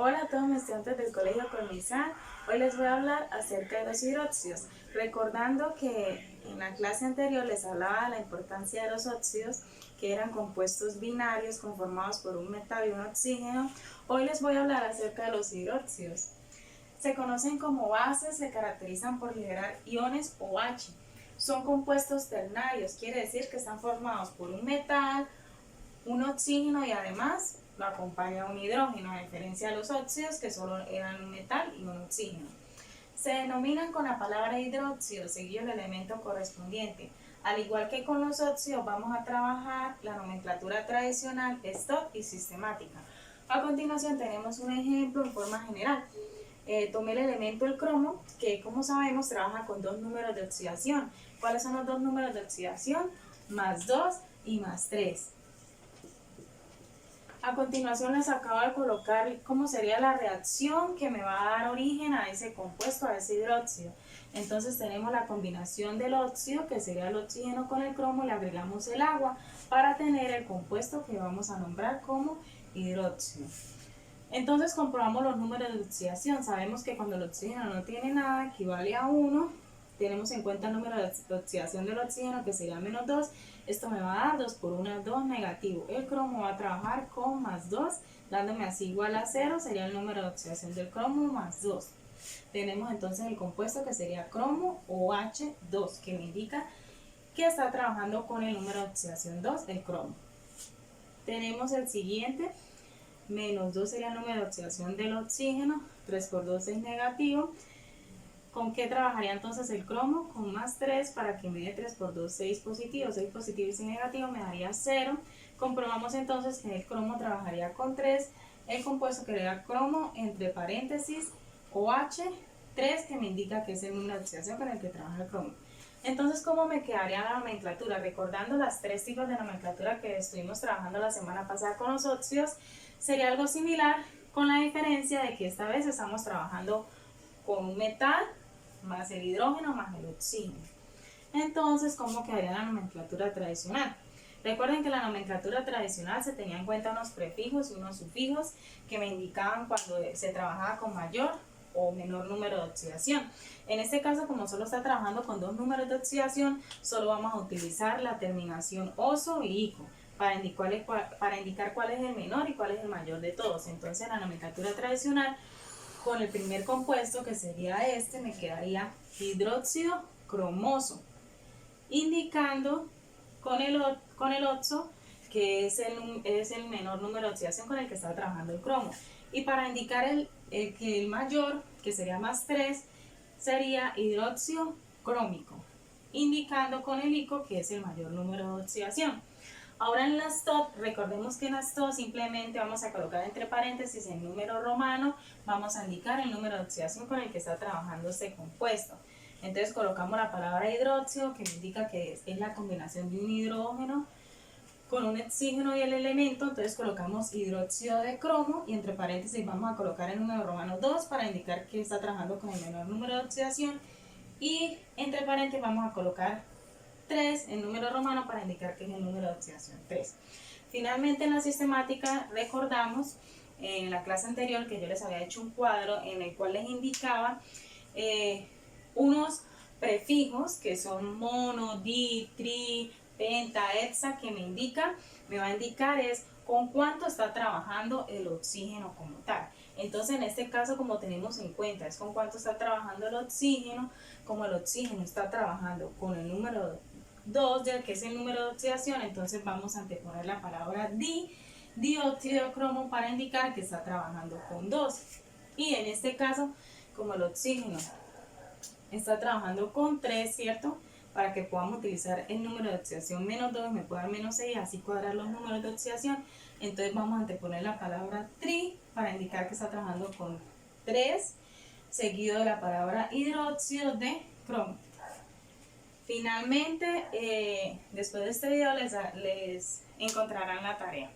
Hola a todos mis estudiantes del Colegio Cornizal. Hoy les voy a hablar acerca de los hidróxidos, recordando que en la clase anterior les hablaba de la importancia de los óxidos, que eran compuestos binarios conformados por un metal y un oxígeno. Hoy les voy a hablar acerca de los hidróxidos. Se conocen como bases, se caracterizan por liberar iones OH. Son compuestos ternarios, quiere decir que están formados por un metal, un oxígeno y además lo acompaña un hidrógeno, a diferencia de los óxidos que solo eran un metal y un oxígeno. Se denominan con la palabra hidróxido seguido el elemento correspondiente. Al igual que con los óxidos, vamos a trabajar la nomenclatura tradicional, stock y sistemática. A continuación tenemos un ejemplo en forma general. Tomé el elemento el cromo, que como sabemos trabaja con dos números de oxidación. ¿Cuáles son los dos números de oxidación? Más 2 y más 3. A continuación les acabo de colocar cómo sería la reacción que me va a dar origen a ese compuesto, a ese hidróxido. Entonces tenemos la combinación del óxido, que sería el oxígeno con el cromo, le agregamos el agua para tener el compuesto que vamos a nombrar como hidróxido. Entonces comprobamos los números de oxidación. Sabemos que cuando el oxígeno no tiene nada, equivale a 1. Tenemos en cuenta el número de oxidación del oxígeno, que sería menos 2. Esto me va a dar 2 por 1, 2 negativo. El cromo va a trabajar con más 2, dándome así igual a 0. Sería el número de oxidación del cromo más 2. Tenemos entonces el compuesto que sería cromo OH2, que me indica que está trabajando con el número de oxidación 2 del cromo. Tenemos el siguiente. Menos 2 sería el número de oxidación del oxígeno, 3 por 2 es negativo. ¿Con qué trabajaría entonces el cromo? Con más 3 para que me dé 3 por 2, 6 positivo. 6 positivo y 6 negativo me daría 0. Comprobamos entonces que el cromo trabajaría con 3. El compuesto que le da cromo entre paréntesis OH3, que me indica que es el número de oxidación con el que trabaja el cromo. Entonces, ¿cómo me quedaría la nomenclatura? Recordando las 3 tipos de nomenclatura que estuvimos trabajando la semana pasada con los óxidos, sería algo similar, con la diferencia de que esta vez estamos trabajando con un metal más el hidrógeno más el oxígeno. Entonces, ¿cómo quedaría la nomenclatura tradicional? Recuerden que la nomenclatura tradicional se tenía en cuenta unos prefijos y unos sufijos que me indicaban cuando se trabajaba con mayor o menor número de oxidación. En este caso, como solo está trabajando con dos números de oxidación, solo vamos a utilizar la terminación oso y ico para indicar cuál es el menor y cuál es el mayor de todos. Entonces, la nomenclatura tradicional, con el primer compuesto, que sería este, me quedaría hidróxido cromoso, indicando con el oxo que es el menor número de oxidación con el que está trabajando el cromo. Y para indicar que el mayor, que sería más 3, sería hidróxido crómico, indicando con el ico que es el mayor número de oxidación. Ahora en las TOP, recordemos que en las TOP simplemente vamos a colocar entre paréntesis el número romano, vamos a indicar el número de oxidación con el que está trabajando este compuesto. Entonces colocamos la palabra hidróxido, que me indica que es la combinación de un hidrógeno con un oxígeno y el elemento. Entonces colocamos hidróxido de cromo y entre paréntesis vamos a colocar el número romano 2 para indicar que está trabajando con el menor número de oxidación, y entre paréntesis vamos a colocar 3 en número romano para indicar que es el número de oxidación 3. Finalmente, en la sistemática recordamos en la clase anterior que yo les había hecho un cuadro en el cual les indicaba unos prefijos que son mono, di, tri, penta, hexa, que me va a indicar es con cuánto está trabajando el oxígeno como tal. Entonces, en este caso, como tenemos en cuenta es con cuánto está trabajando el oxígeno, como el oxígeno está trabajando con el número 2, que es el número de oxidación, entonces vamos a anteponer la palabra dióxido de cromo para indicar que está trabajando con 2. Y en este caso, como el oxígeno está trabajando con 3, ¿cierto? Para que podamos utilizar el número de oxidación menos 2, me puede dar menos 6, así cuadrar los números de oxidación. Entonces vamos a anteponer la palabra tri para indicar que está trabajando con 3, seguido de la palabra hidróxido de cromo. Finalmente, después de este video les encontrarán la tarea.